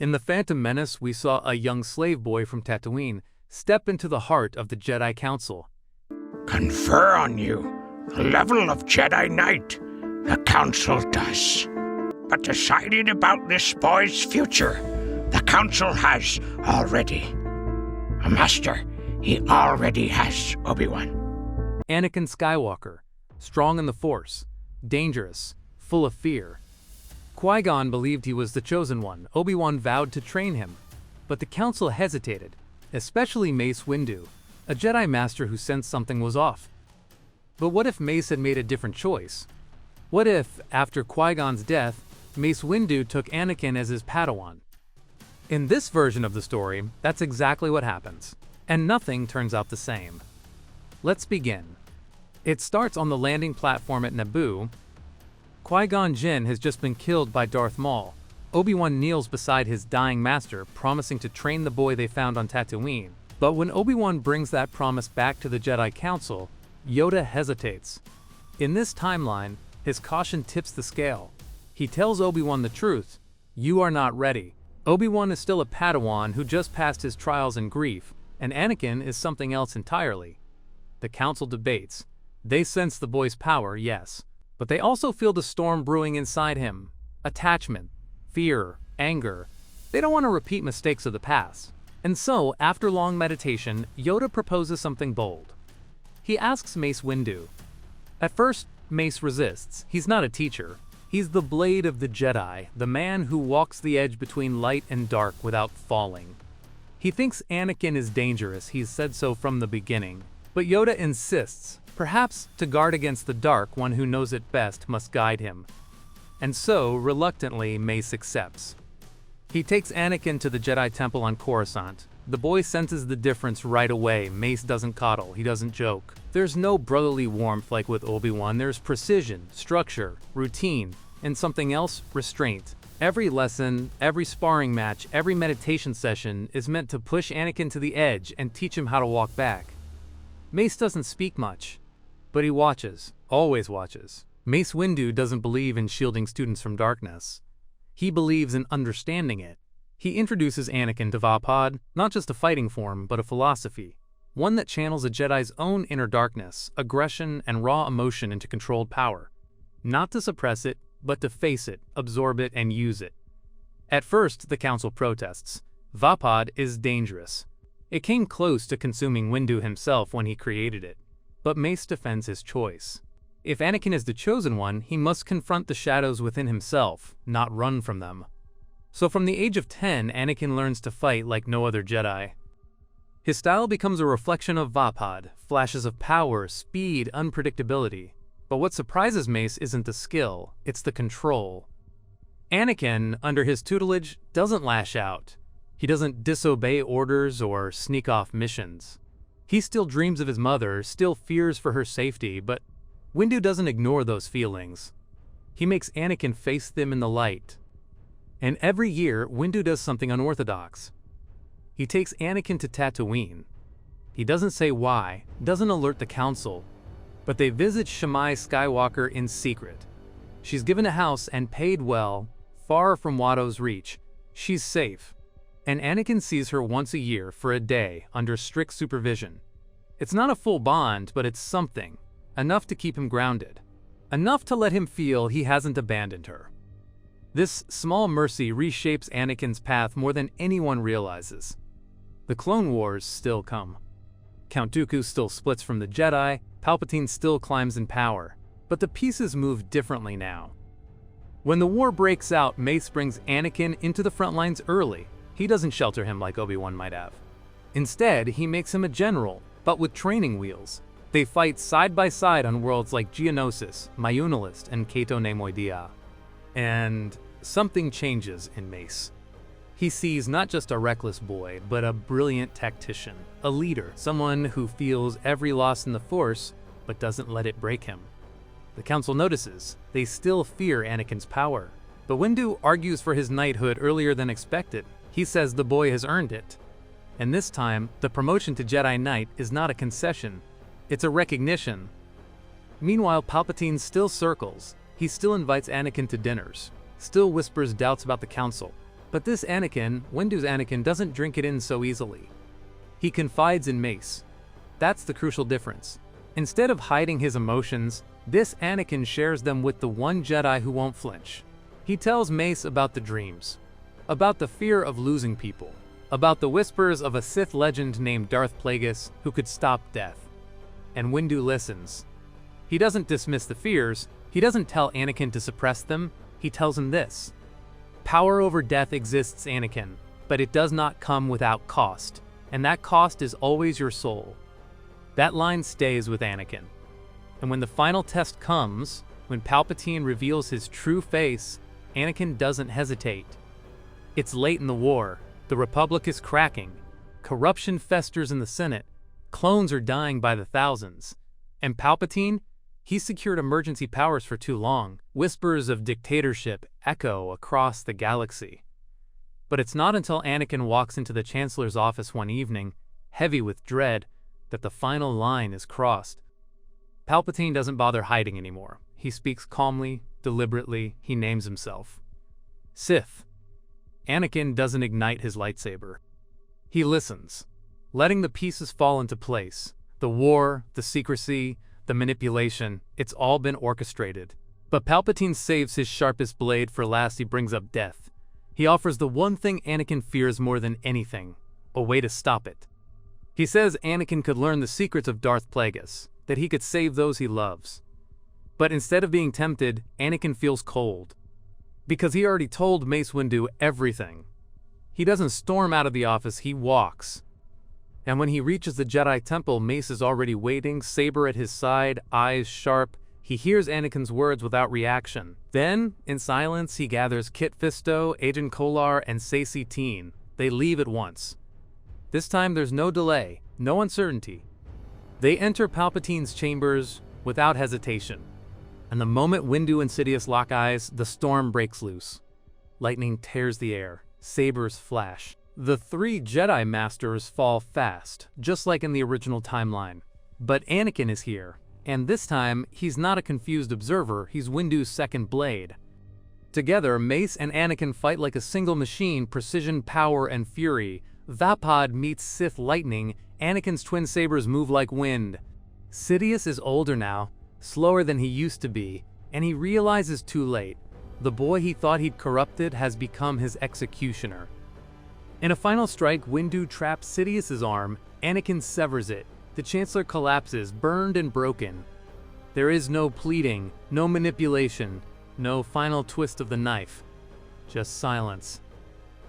In the Phantom Menace, we saw a young slave boy from Tatooine step into the heart of the Jedi Council. Confer on you the level of Jedi Knight, the Council does. But deciding about this boy's future, the Council has already. A master, he already has Obi-Wan. Anakin Skywalker, strong in the Force, dangerous, full of fear. Qui-Gon believed he was the chosen one. Obi-Wan vowed to train him, but the Council hesitated, especially Mace Windu, a Jedi Master who sensed something was off. But what if Mace had made a different choice? What if, after Qui-Gon's death, Mace Windu took Anakin as his Padawan? In this version of the story, that's exactly what happens, and nothing turns out the same. Let's begin. It starts on the landing platform at Naboo. Qui-Gon Jinn has just been killed by Darth Maul. Obi-Wan kneels beside his dying master, promising to train the boy they found on Tatooine. But when Obi-Wan brings that promise back to the Jedi Council, Yoda hesitates. In this timeline, his caution tips the scale. He tells Obi-Wan the truth. You are not ready. Obi-Wan is still a Padawan who just passed his trials in grief, and Anakin is something else entirely. The Council debates. They sense the boy's power, yes, but they also feel the storm brewing inside him. Attachment, fear, anger. They don't want to repeat mistakes of the past. And so, after long meditation, Yoda proposes something bold. He asks Mace Windu. At first, Mace resists. He's not a teacher. He's the blade of the Jedi, the man who walks the edge between light and dark without falling. He thinks Anakin is dangerous, he's said so from the beginning. But Yoda insists, perhaps to guard against the dark, one who knows it best must guide him. And so, reluctantly, Mace accepts. He takes Anakin to the Jedi Temple on Coruscant. The boy senses the difference right away. Mace doesn't coddle, he doesn't joke. There's no brotherly warmth like with Obi-Wan. There's precision, structure, routine, and something else, restraint. Every lesson, every sparring match, every meditation session is meant to push Anakin to the edge and teach him how to walk back. Mace doesn't speak much, but he watches, always watches. Mace Windu doesn't believe in shielding students from darkness. He believes in understanding it. He introduces Anakin to Vaapad, not just a fighting form, but a philosophy. One that channels a Jedi's own inner darkness, aggression, and raw emotion into controlled power. Not to suppress it, but to face it, absorb it, and use it. At first, the Council protests. Vaapad is dangerous. It came close to consuming Windu himself when he created it. But Mace defends his choice. If Anakin is the chosen one, he must confront the shadows within himself, not run from them. So from the age of 10, Anakin learns to fight like no other Jedi. His style becomes a reflection of Vaapad, flashes of power, speed, unpredictability. But what surprises Mace isn't the skill, it's the control. Anakin, under his tutelage, doesn't lash out. He doesn't disobey orders or sneak off missions. He still dreams of his mother, still fears for her safety, but Windu doesn't ignore those feelings. He makes Anakin face them in the light. And every year, Windu does something unorthodox. He takes Anakin to Tatooine. He doesn't say why, doesn't alert the Council, but they visit Shmi Skywalker in secret. She's given a house and paid well, far from Watto's reach. She's safe. And Anakin sees her once a year for a day under strict supervision. It's not a full bond, but it's something. Enough to keep him grounded. Enough to let him feel he hasn't abandoned her. This small mercy reshapes Anakin's path more than anyone realizes. The Clone Wars still come. Count Dooku still splits from the Jedi, Palpatine still climbs in power, but the pieces move differently now. When the war breaks out, Mace brings Anakin into the front lines early. He doesn't shelter him like Obi-Wan might have. Instead, he makes him a general, but with training wheels. They fight side by side on worlds like Geonosis, Mayunalist, and Cato Nemoidia. And something changes in Mace. He sees not just a reckless boy, but a brilliant tactician, a leader, someone who feels every loss in the Force, but doesn't let it break him. The Council notices. They still fear Anakin's power. But Windu argues for his knighthood earlier than expected. He says the boy has earned it. And this time, the promotion to Jedi Knight is not a concession. It's a recognition. Meanwhile, Palpatine still circles. He still invites Anakin to dinners, still whispers doubts about the Council. But this Anakin, Windu's Anakin, doesn't drink it in so easily. He confides in Mace. That's the crucial difference. Instead of hiding his emotions, this Anakin shares them with the one Jedi who won't flinch. He tells Mace about the dreams, about the fear of losing people, about the whispers of a Sith legend named Darth Plagueis who could stop death. And Windu listens. He doesn't dismiss the fears, he doesn't tell Anakin to suppress them, he tells him this. Power over death exists, Anakin, but it does not come without cost, and that cost is always your soul. That line stays with Anakin. And when the final test comes, when Palpatine reveals his true face, Anakin doesn't hesitate. It's late in the war, the Republic is cracking, corruption festers in the Senate, clones are dying by the thousands, and Palpatine, he's secured emergency powers for too long. Whispers of dictatorship echo across the galaxy. But it's not until Anakin walks into the Chancellor's office one evening, heavy with dread, that the final line is crossed. Palpatine doesn't bother hiding anymore. He speaks calmly, deliberately, he names himself. Sith. Anakin doesn't ignite his lightsaber. He listens, letting the pieces fall into place. The war, the secrecy, the manipulation, it's all been orchestrated. But Palpatine saves his sharpest blade for last. He brings up death. He offers the one thing Anakin fears more than anything, a way to stop it. He says Anakin could learn the secrets of Darth Plagueis, that he could save those he loves. But instead of being tempted, Anakin feels cold. Because he already told Mace Windu everything. He doesn't storm out of the office, he walks. And when he reaches the Jedi Temple, Mace is already waiting, saber at his side, eyes sharp. He hears Anakin's words without reaction. Then, in silence, he gathers Kit Fisto, Agent Kolar, and Saesee Tiin. They leave at once. This time there's no delay, no uncertainty. They enter Palpatine's chambers without hesitation. And the moment Windu and Sidious lock eyes, the storm breaks loose. Lightning tears the air, sabers flash. The three Jedi Masters fall fast, just like in the original timeline. But Anakin is here, and this time, he's not a confused observer, he's Windu's second blade. Together, Mace and Anakin fight like a single machine, precision, power, and fury. Vaapad meets Sith lightning, Anakin's twin sabers move like wind. Sidious is older now, slower than he used to be, and he realizes too late. The boy he thought he'd corrupted has become his executioner. In a final strike, Windu traps Sidious's arm, Anakin severs it. The Chancellor collapses, burned and broken. There is no pleading, no manipulation, no final twist of the knife. Just silence.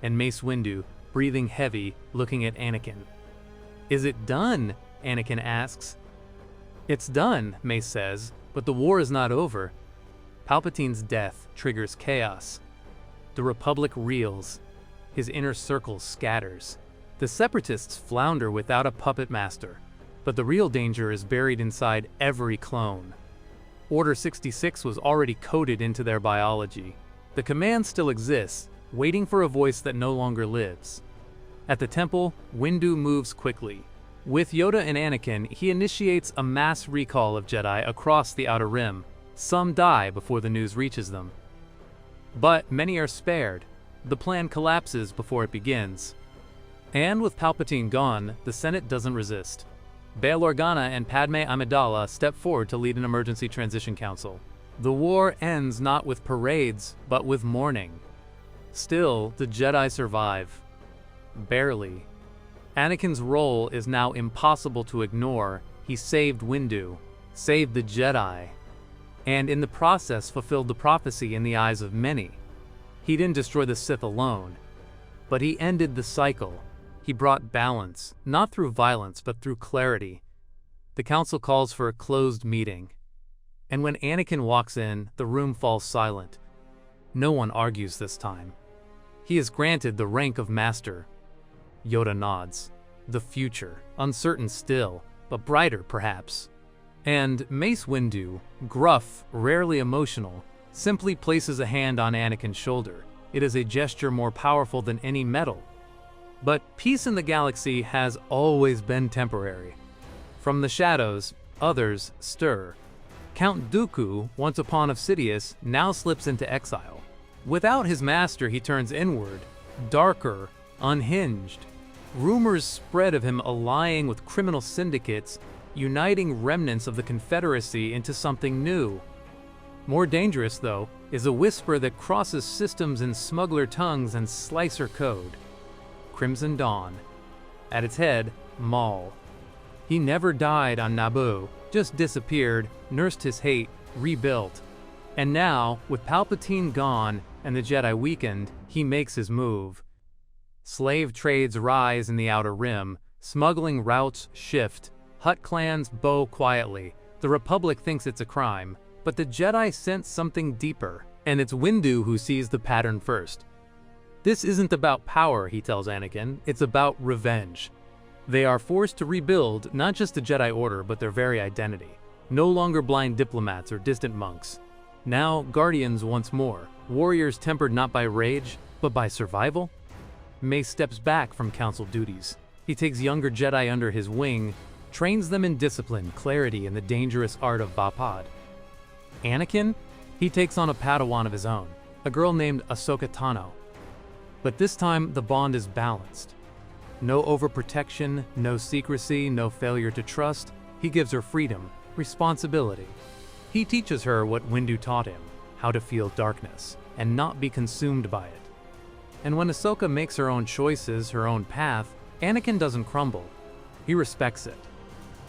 And Mace Windu, breathing heavy, looking at Anakin. Is it done? Anakin asks. It's done, Mace says, but the war is not over. Palpatine's death triggers chaos. The Republic reels. His inner circle scatters. The Separatists flounder without a puppet master, but the real danger is buried inside every clone. Order 66 was already coded into their biology. The command still exists, waiting for a voice that no longer lives. At the temple, Windu moves quickly. With Yoda and Anakin, he initiates a mass recall of Jedi across the Outer Rim. Some die before the news reaches them. But many are spared. The plan collapses before it begins. And with Palpatine gone, the Senate doesn't resist. Bail Organa and Padme Amidala step forward to lead an emergency transition council. The war ends not with parades, but with mourning. Still, the Jedi survive. Barely. Anakin's role is now impossible to ignore. He saved Windu, saved the Jedi, and in the process fulfilled the prophecy in the eyes of many. He didn't destroy the Sith alone, but he ended the cycle. He brought balance, not through violence, but through clarity. The council calls for a closed meeting. And when Anakin walks in, the room falls silent. No one argues this time. He is granted the rank of Master. Yoda nods. The future, uncertain still, but brighter perhaps. And Mace Windu, gruff, rarely emotional, simply places a hand on Anakin's shoulder. It is a gesture more powerful than any medal. But peace in the galaxy has always been temporary. From the shadows, others stir. Count Dooku, once a pawn of Sidious, now slips into exile. Without his master, he turns inward, darker, unhinged. Rumors spread of him allying with criminal syndicates, uniting remnants of the Confederacy into something new. More dangerous, though, is a whisper that crosses systems in smuggler tongues and slicer code. Crimson Dawn. At its head, Maul. He never died on Naboo, just disappeared, nursed his hate, rebuilt. And now, with Palpatine gone and the Jedi weakened, he makes his move. Slave trades rise in the Outer Rim, smuggling routes shift, Hutt clans bow quietly. The Republic thinks it's a crime, but the Jedi sense something deeper, and it's Windu who sees the pattern first. This isn't about power, he tells Anakin, it's about revenge. They are forced to rebuild not just the Jedi Order, but their very identity. No longer blind diplomats or distant monks. Now, guardians once more, warriors tempered not by rage, but by survival. Mace steps back from council duties. He takes younger Jedi under his wing, trains them in discipline, clarity, and the dangerous art of Vaapad. Anakin? He takes on a Padawan of his own, a girl named Ahsoka Tano. But this time, the bond is balanced. No overprotection, no secrecy, no failure to trust. He gives her freedom, responsibility. He teaches her what Windu taught him, how to feel darkness, and not be consumed by it. And when Ahsoka makes her own choices, her own path, Anakin doesn't crumble. He respects it.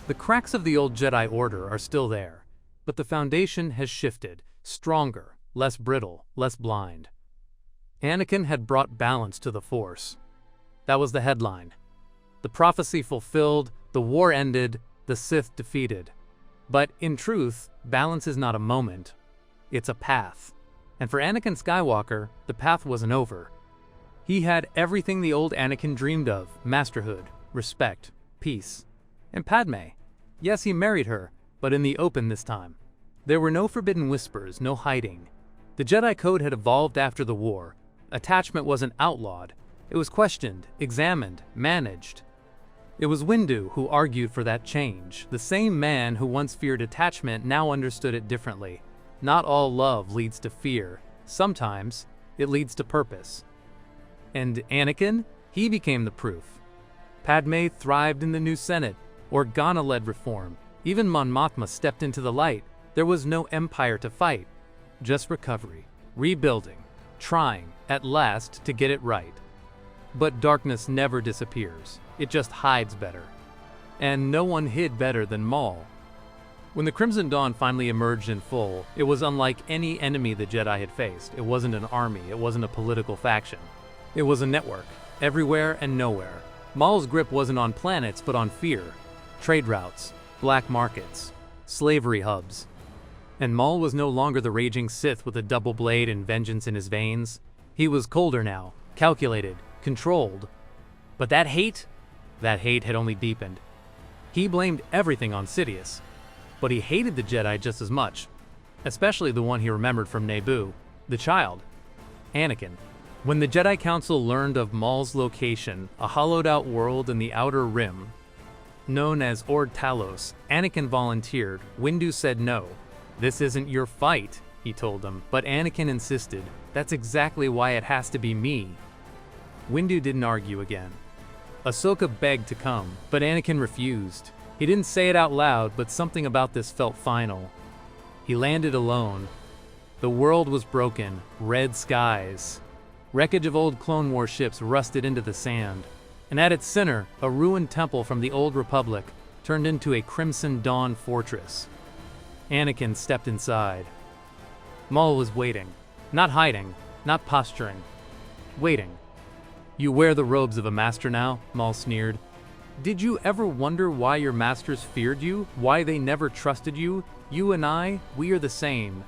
The cracks of the old Jedi Order are still there, but the foundation has shifted, stronger, less brittle, less blind. Anakin had brought balance to the Force. That was the headline. The prophecy fulfilled, the war ended, the Sith defeated. But in truth, balance is not a moment. It's a path. And for Anakin Skywalker, the path wasn't over. He had everything the old Anakin dreamed of: masterhood, respect, peace. And Padme. Yes, he married her, but in the open this time. There were no forbidden whispers, no hiding. The Jedi Code had evolved after the war. Attachment wasn't outlawed. It was questioned, examined, managed. It was Windu who argued for that change. The same man who once feared attachment now understood it differently. Not all love leads to fear. Sometimes it leads to purpose. And Anakin? He became the proof. Padme thrived in the new Senate. Organa led reform. Even Mon Mothma stepped into the light. There was no empire to fight. Just recovery, rebuilding, trying, at last, to get it right. But darkness never disappears. It just hides better. And no one hid better than Maul. When the Crimson Dawn finally emerged in full, it was unlike any enemy the Jedi had faced. It wasn't an army. It wasn't a political faction. It was a network, everywhere and nowhere. Maul's grip wasn't on planets, but on fear. Trade routes, black markets, slavery hubs. And Maul was no longer the raging Sith with a double blade and vengeance in his veins. He was colder now, calculated, controlled. But that hate had only deepened. He blamed everything on Sidious, but he hated the Jedi just as much, especially the one he remembered from Naboo, the child, Anakin. When the Jedi Council learned of Maul's location, a hollowed-out world in the Outer Rim, known as Ord Talos, Anakin volunteered. Windu said no. "This isn't your fight," he told them, but Anakin insisted. "That's exactly why it has to be me." Windu didn't argue again. Ahsoka begged to come, but Anakin refused. He didn't say it out loud, but something about this felt final. He landed alone. The world was broken, red skies. Wreckage of old Clone War ships rusted into the sand. And at its center, a ruined temple from the old Republic turned into a Crimson Dawn fortress. Anakin stepped inside. Maul was waiting. Not hiding, not posturing. Waiting. "You wear the robes of a master now?" Maul sneered. "Did you ever wonder why your masters feared you? Why they never trusted you? You and I, we are the same."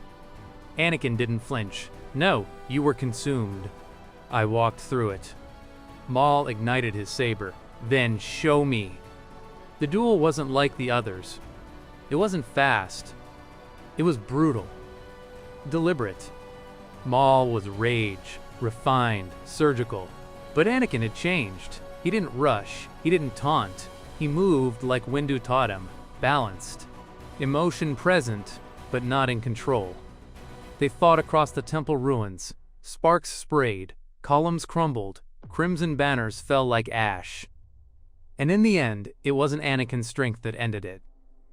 Anakin didn't flinch. "No, you were consumed. I walked through it." Maul ignited his saber. "Then show me." The duel wasn't like the others. It wasn't fast. It was brutal. Deliberate. Maul was rage, refined, surgical. But Anakin had changed. He didn't rush. He didn't taunt. He moved like Windu taught him, balanced. Emotion present, but not in control. They fought across the temple ruins. Sparks sprayed. Columns crumbled. crimson banners fell like ash. And in the end, it wasn't Anakin's strength that ended it.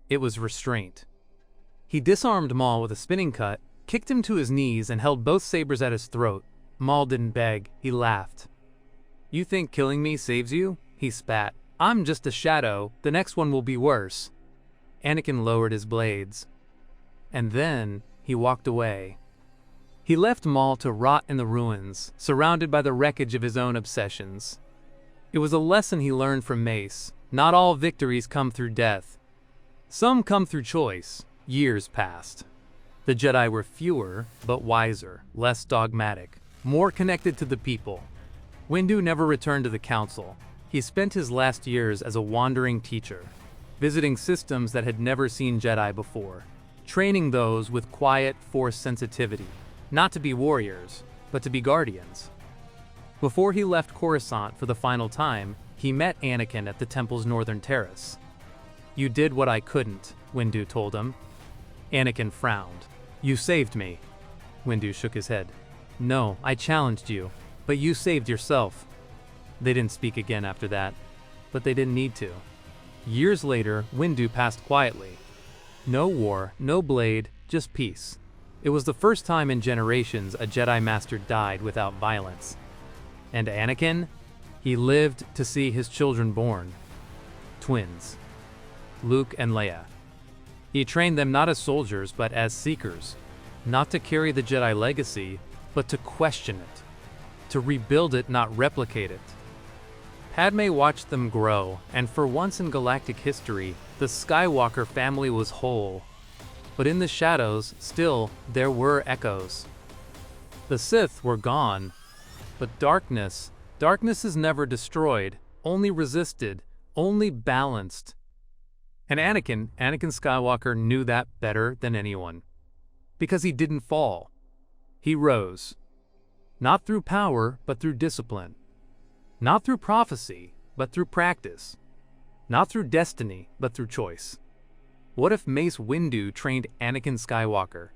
It was restraint. He disarmed Maul with a spinning cut, kicked him to his knees, and held both sabers at his throat. Maul didn't beg, he laughed. "You think killing me saves you?" he spat. "I'm just a shadow, the next one will be worse." Anakin lowered his blades. And then, he walked away. He left Maul to rot in the ruins, surrounded by the wreckage of his own obsessions. It was a lesson he learned from Mace. Not all victories come through death. Some come through choice. Years passed. The Jedi were fewer, but wiser, less dogmatic, more connected to the people. Windu never returned to the Council. He spent his last years as a wandering teacher, visiting systems that had never seen Jedi before, training those with quiet Force sensitivity, not to be warriors, but to be guardians. Before he left Coruscant for the final time, he met Anakin at the temple's northern terrace. "You did what I couldn't," Windu told him. Anakin frowned. "You saved me." Windu shook his head. "No, I challenged you, but you saved yourself." They didn't speak again after that, but they didn't need to. Years later, Windu passed quietly. No war, no blade, just peace. It was the first time in generations a Jedi Master died without violence. And Anakin? He lived to see his children born. Twins. Luke and Leia. He trained them not as soldiers, but as seekers. Not to carry the Jedi legacy, but to question it. To rebuild it, not replicate it. Padme watched them grow, and for once in galactic history, the Skywalker family was whole. But in the shadows, still, there were echoes. The Sith were gone. But darkness is never destroyed, only resisted, only balanced. And Anakin Skywalker knew that better than anyone. Because he didn't fall. He rose. Not through power, but through discipline. Not through prophecy, but through practice. Not through destiny, but through choice. What if Mace Windu trained Anakin Skywalker?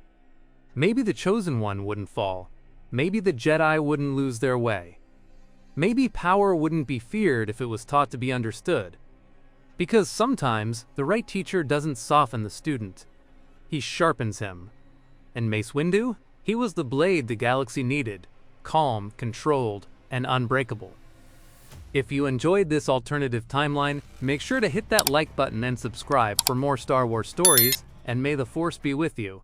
Maybe the Chosen One wouldn't fall. Maybe the Jedi wouldn't lose their way. Maybe power wouldn't be feared if it was taught to be understood. Because sometimes, the right teacher doesn't soften the student. He sharpens him. And Mace Windu? He was the blade the galaxy needed. Calm, controlled, and unbreakable. If you enjoyed this alternative timeline, make sure to hit that like button and subscribe for more Star Wars stories, and may the Force be with you.